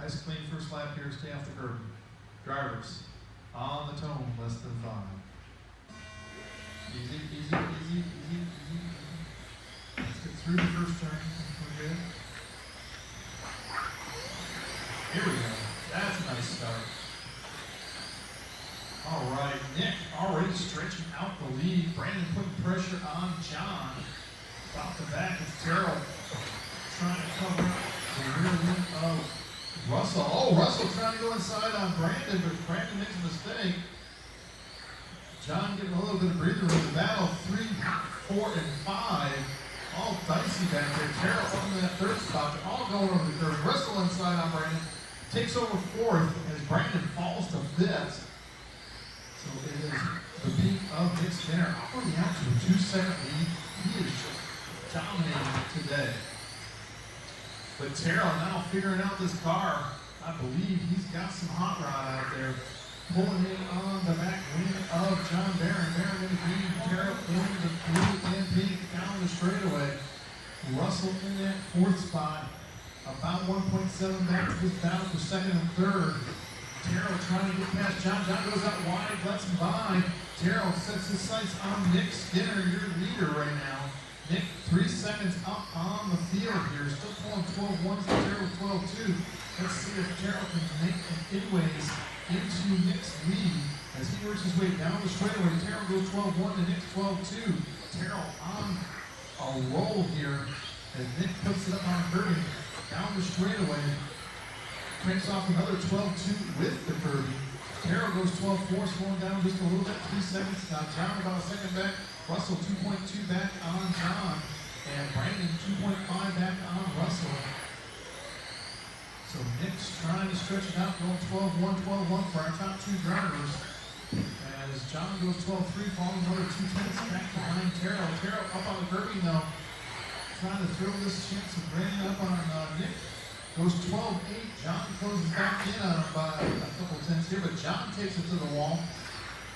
Nice clean first lap here, stay off the curb. Drivers, on the tone, less than 5. Easy, easy, easy, easy, easy, easy. Let's get through the first turn, we're good. Here we go, that's a nice start. All right, Nick already stretching out the lead. Brandon putting pressure on John. About the back, it's Terrell trying to cover the rear wing of Russell. Oh, Russell trying to go inside on Brandon, but Brandon makes a mistake. John getting a little bit of breather room. The battle 3, 4, and 5. All dicey back there. Terrell up in that third spot. They're all going over the third. Russell inside on Brandon. Takes over fourth as Brandon falls to fifth. So it is the beat of Nick Skinner. Already out to a 2-second lead. He is dominating today. But Terrell now figuring out this car. I believe he's got some hot rod out there. Pulling in on the back wing of John Barron. Barron in the green, Terrell in the blue and pink down the straightaway. Russell in that fourth spot. About 1.7 back to his battle for second and third. Terrell trying to get past John. John goes out wide, lets him by. Terrell sets his sights on Nick Skinner, your leader right now. Nick 3 seconds up on the field here. Still pulling 12-1 to Terrell 12-2. Let's see if Terrell can make an inways into Nick's lead as he works his way down the straightaway. Terrell goes 12-1 to Nick 12-2. Terrell on a roll here as Nick puts it up on Kirby down the straightaway. Cranks off another 12-2 with the Kirby. Terrell goes 12-4, slowing down just a little bit, 3 seconds. Now John about a second back. Russell 2.2 back on John. And Brandon 2.5 back on Russell. So Nick's trying to stretch it out, going 12-1, 12-1 for our top 2 drivers. As John goes 12-3, falling another 2 tenths back behind Terrell. Terrell up on the curbing though. Trying to throw this chance of Brandon up on Nick. Goes 12-8. John closes back in on him by a couple tenths here, but John takes it to the wall.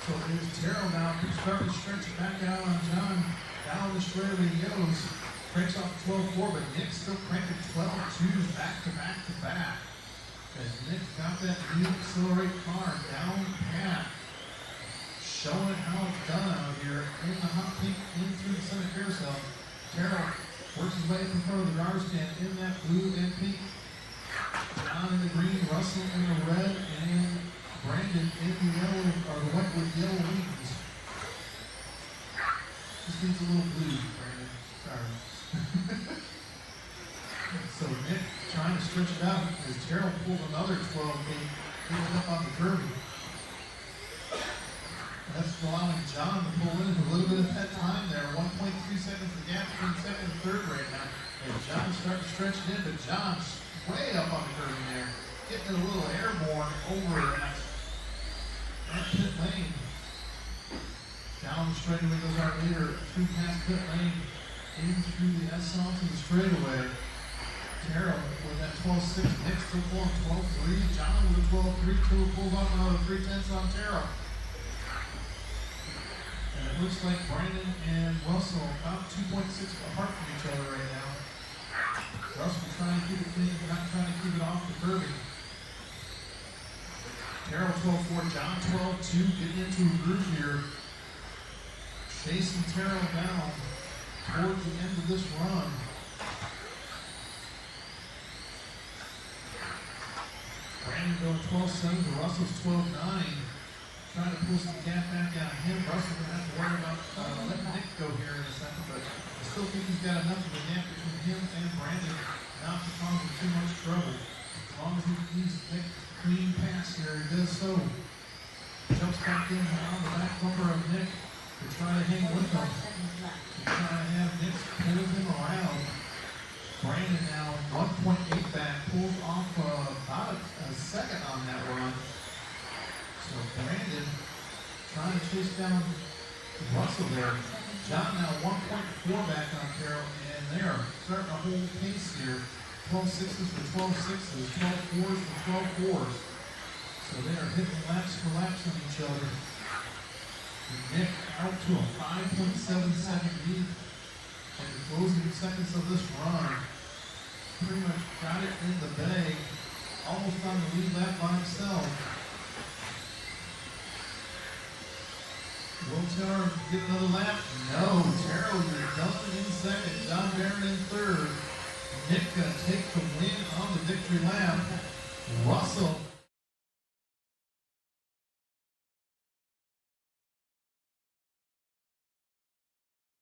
So it is Terrell now starting to stretch it back out on John. Down the straightaway he goes. Cranks off 12-4, but Nick's still cranking 12-2 back to back to back. As Nick got that new Accelerate car down pat. Showing it how it's done out here in the hot pink in through the center carousel. Terrell works his way in front of the driver's stand in that blue and pink. John in the green, Russell in the red, and Brandon in the yellow, or the white with yellow wings. Just needs a little blue, Brandon. Sorry. So Nick trying to stretch it out as Terrell pulls another 12-8, getting up on the curvy. That's allowing John to pull in a little bit of that time there. 1.3 seconds the gap between second and third right now. And John's starting to stretch it in, but John's way up on the curving there. Getting a little airborne over at pit lane. Down the straightaway goes our leader through past pit lane. In through the S onto the straightaway. Terrell with that 12-6. Nick still pulling 12-3. John with a 12-3. Two pulls off another 3 tenths on Terrell. And it looks like Brandon and Russell about 2.6 apart from each other right now. Russell trying to keep it clean, but not trying to keep it off the curbing. Terrell 12-4. John 12-2. Getting into a groove here. Chasing Terrell down toward the end of this run. Brandon going 12-7 to Russell's 12-9. Trying to pull some gap back out of him. Russell's going to have to worry about letting Nick go here in a second, but I still think he's got enough of a gap between him and Brandon not to cause him too much trouble. As long as he needs to take a clean pass here, he does so. Jumps back in on the back bumper of Nick to try to hang with him. To try to have Nick pull him around. Brandon now 1.8 back, pulls off about a second on that run. So Brandon trying to chase down Russell there. John now 1.4 back on Terrell, and they are starting to hold pace here. 12-6s to 12-6s, 12-4s to 12-4s. So they are hitting laps for laps on each other. And Nick out to a 5.7 second lead. And the closing seconds of this run pretty much got it in the bag. almost on the lead lap by himself. Will Taylor get another lap? No. Terrell is done in second. John Barron in third. Nick take the win on the victory lap. Russell